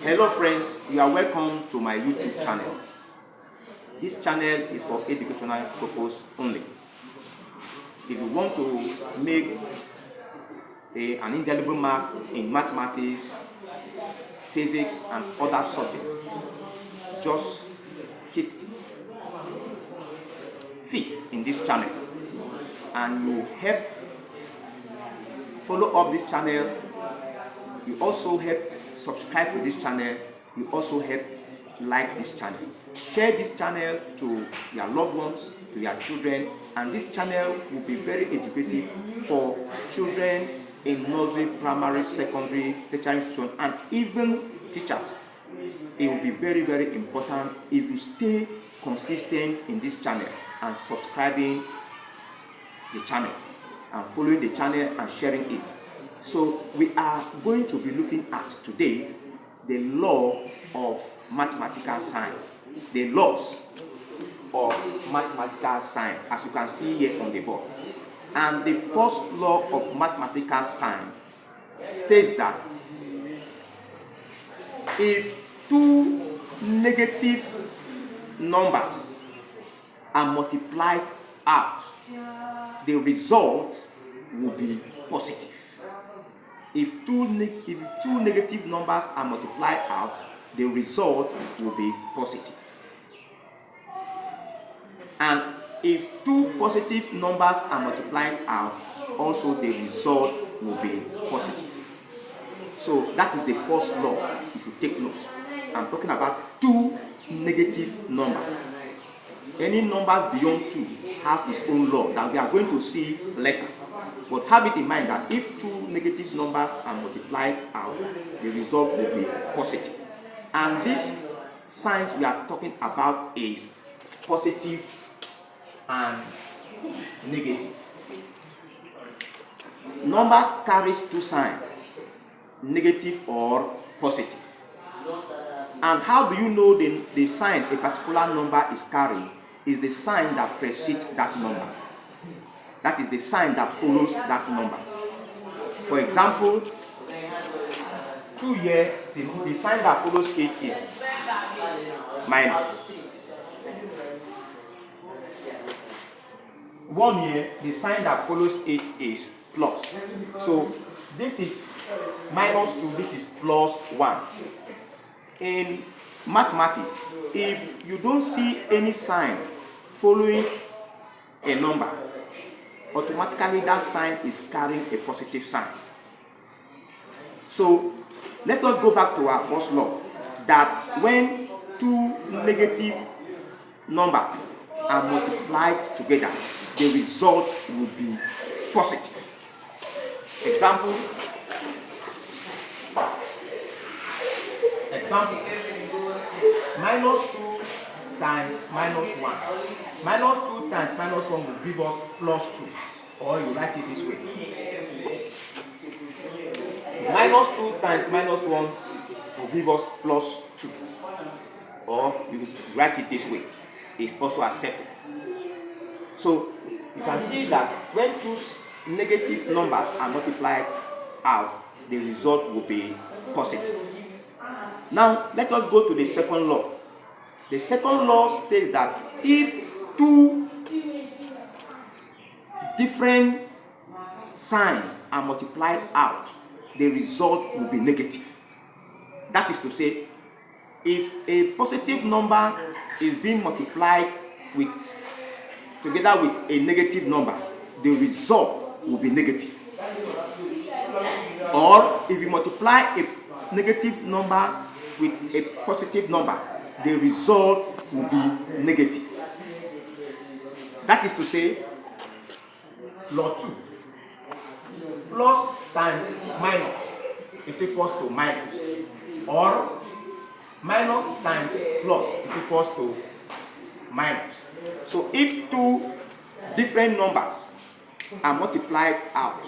Hello friends, you are welcome to my YouTube channel. This channel is for educational purpose only. If you want to make an indelible mark in mathematics, physics and other subjects, just keep fit in this channel and you help follow up this channel. You also help subscribe to this channel. You also help like this channel. Share this channel to your loved ones, to your children, and this channel will be very educative for children in nursery, primary, secondary, tertiary institution, and even teachers. It will be very, very important if you stay consistent in this channel and subscribing the channel and following the channel and sharing it. So we are going to be looking at today the law of mathematical sign, the laws of mathematical sign, as you can see here on the board. And the first law of mathematical sign states that if two negative numbers are multiplied out, the result will be positive. If two negative numbers are multiplied out, the result will be positive. And if two positive numbers are multiplied out, also the result will be positive. So that is the first law. You should take note. I'm talking about two negative numbers. Any numbers beyond 2 have its own law that we are going to see later. But have it in mind that if two negative numbers are multiplied out, the result will be positive. And these signs we are talking about is positive and negative. Numbers carries two signs, negative or positive. And how do you know the sign a particular number is carrying? Is the sign that precedes that number. That is the sign that follows that number. For example, 2 here, the sign that follows it is minus. 1 here, the sign that follows it is plus. So this is minus 2, this is plus 1. In mathematics, if you don't see any sign following a number, automatically that sign is carrying a positive sign. So let us go back to our first law, that when two negative numbers are multiplied together, the result will be positive. Example, minus 2 times minus 1. Minus 2 times minus 1 will give us plus 2. Or you write it this way. Minus 2 times minus 1 will give us plus 2. Or you write it this way. It's also accepted. So you can see that when two negative numbers are multiplied out, the result will be positive. Now let us go to the second law. The second law states that if two different signs are multiplied out, the result will be negative. That is to say, if a positive number is being multiplied together with a negative number, the result will be negative. Or if you multiply a negative number with a positive number, the result will be negative. That is to say, law 2, plus times minus is equals to minus, or minus times plus is equals to minus. So if two different numbers are multiplied out,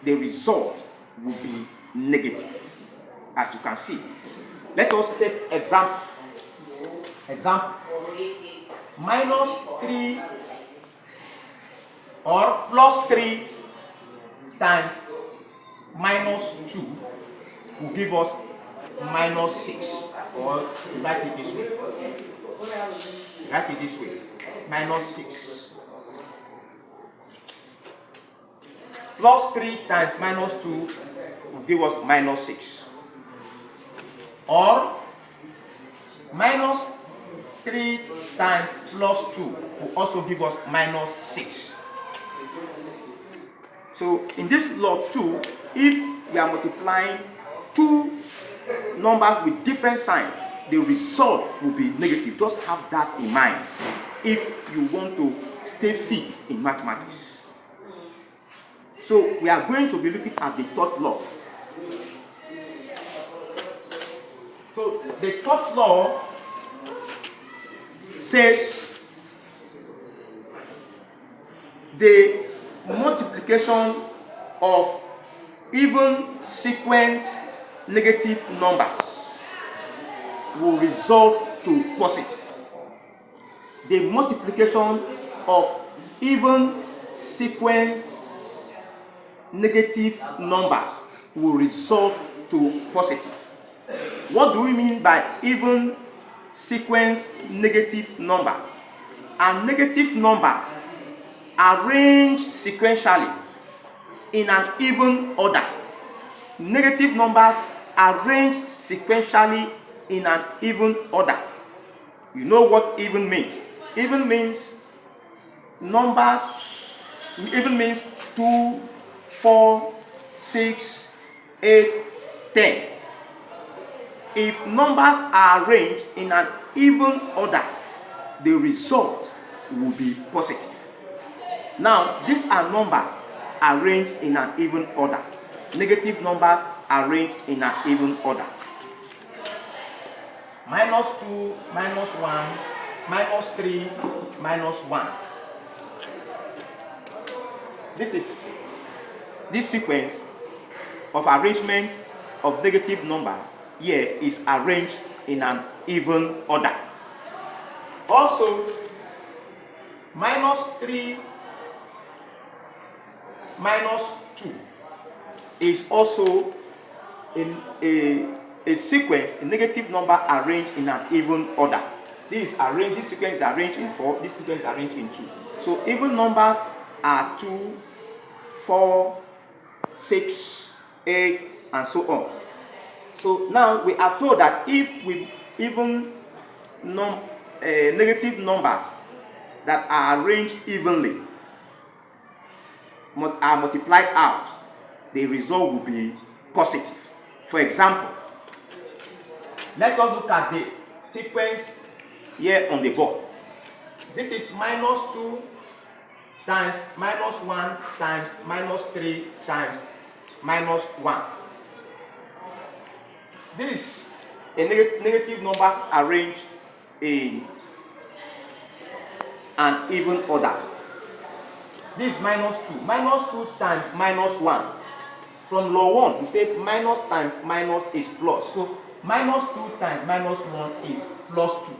the result will be negative, as you can see. Let us take example. Minus 3 or plus 3 times minus 2 will give us minus 6, or write it this way. Write it this way. Minus 6. Plus 3 times minus 2 will give us minus 6. Or minus 3 times plus 2 will also give us minus 6. So in this log 2, if we are multiplying two numbers with different signs, the result will be negative. Just have that in mind if you want to stay fit in mathematics. So we are going to be looking at the third law. So the third law says the multiplication of even sequence negative numbers will result to positive. The multiplication of even sequence negative numbers will result to positive. What do we mean by even sequence negative numbers? And negative numbers arranged sequentially in an even order. Negative numbers arranged sequentially in an even order. You know what even means? Even means numbers, even means 2, 4, 6, 8, 10. If numbers are arranged in an even order, the result will be positive. Now, these are numbers arranged in an even order. Negative numbers arranged in an even order. Minus 2, minus 1, minus 3, minus 1. This sequence of arrangement of negative number here is arranged in an even order. Also, minus 3 minus 2 is also a sequence, a negative number arranged in an even order. This sequence is arranged in 4, this sequence is arranged in 2. So even numbers are 2, 4, 6, 8, and so on. So now we are told that if we even negative numbers that are arranged evenly are multiplied out, the result will be positive. For example, let us look at the sequence here on the board. This is minus 2 times minus 1 times minus 3 times minus 1. This is a negative numbers arranged in an even order. This is minus 2. Minus 2 times minus 1. From law 1, we say minus times minus is plus. So minus 2 times minus 1 is plus 2.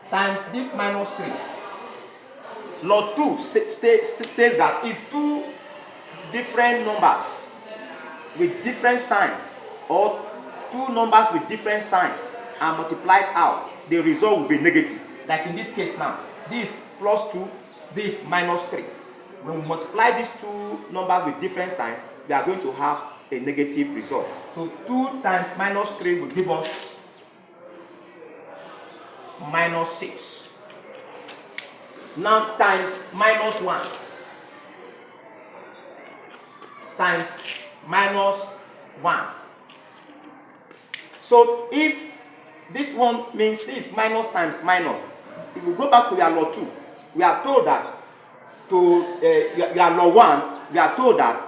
Times this minus 3. Law 2 says that if two different numbers with different signs, or two numbers with different signs are multiplied out, the result will be negative. Like in this case now, this is plus 2, this is minus 3. When we multiply these two numbers with different signs, we are going to have a negative result. So 2 times minus 3 will give us minus 6. Now times minus 1 times minus 1. So if this one means this minus times minus, if we go back to your law 2, we are told that your law 1, we are told that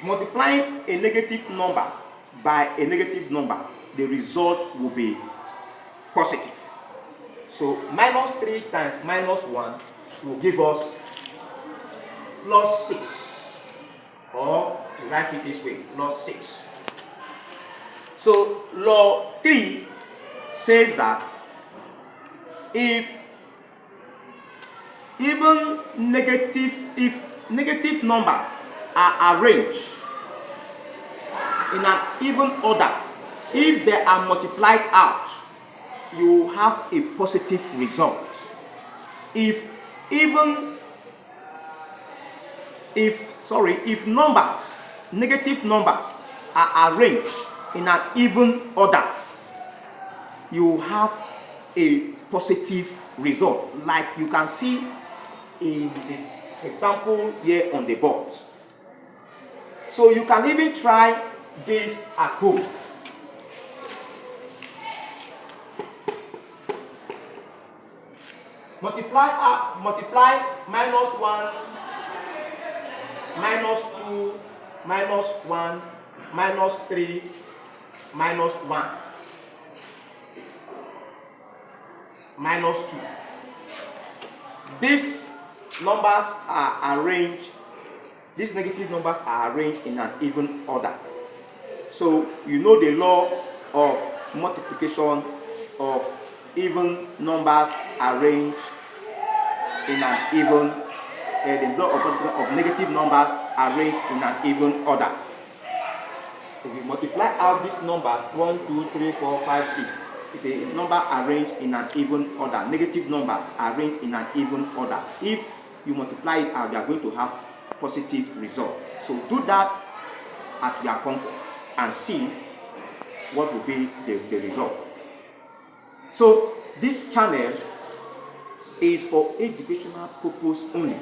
multiplying a negative number by a negative number, the result will be positive. So minus 3 times minus 1 will give us plus 6. Or write it this way, plus 6. So law 3 says that if negative numbers are arranged in an even order, if they are multiplied out, you have a positive result. If numbers, negative numbers, are arranged in an even order, you have a positive result, like you can see in the example here on the board. So you can even try this at home. Multiply -1, -2, -1, -3, -1, -2. These numbers are arranged, these negative numbers are arranged in an even order. So you know the law of multiplication of even numbers arranged in an even, the law of negative numbers arranged in an even order. If you multiply out these numbers, 1, 2, 3, 4, 5, 6, it's a number arranged in an even order. Negative numbers arranged in an even order. If you multiply it out, you are going to have positive result. So do that at your comfort and see what will be the result. So this channel is for educational purpose only.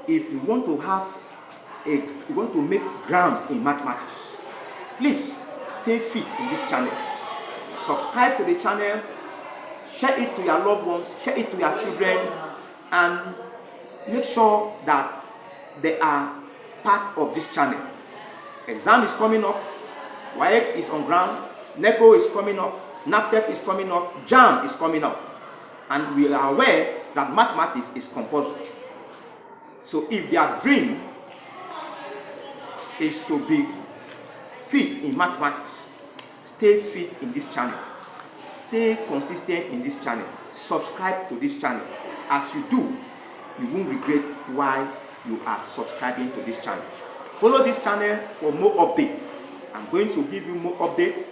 If you want to make grounds in mathematics, please stay fit in this channel. Subscribe to the channel, share it to your loved ones, share it to your children, and make sure that they are part of this channel. Exam is coming up, WAEC is on ground, NECO is coming up, NAPTEP is coming up, JAM is coming up, and we are aware that mathematics is compulsory. So if their dream is to be fit in mathematics, stay fit in this channel, stay consistent in this channel, subscribe to this channel. As you do, you won't regret why you are subscribing to this channel. Follow this channel for more updates. I'm going to give you more updates.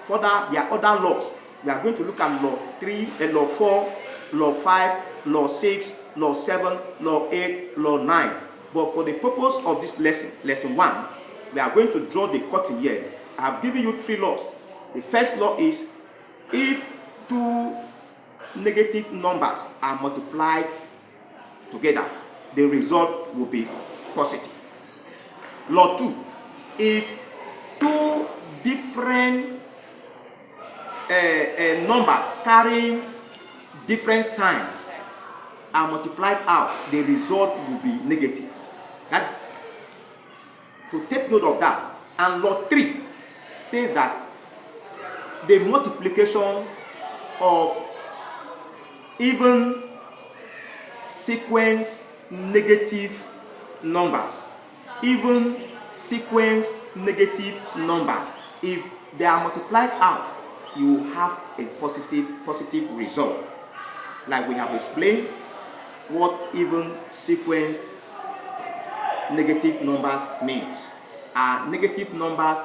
Further, there are other laws. We are going to look at law 3, law 4, law 5, law 6, law 7, law 8, law 9. But for the purpose of this lesson 1, we are going to draw the curtain here. I have given you 3 laws. The first law is, if 2 negative numbers are multiplied together, the result will be positive. Law 2, if 2 different numbers carrying different signs are multiplied out, the result will be negative. So take note of that. And law 3 states that the multiplication of even sequence negative numbers, if they are multiplied out, you have a positive result. Like we have explained what even sequence negative numbers means. Negative numbers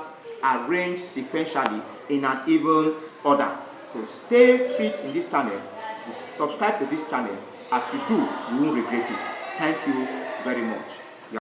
arranged sequentially in an even order. So stay fit in this channel, subscribe to this channel. As you do, you won't regret it. Thank you very much.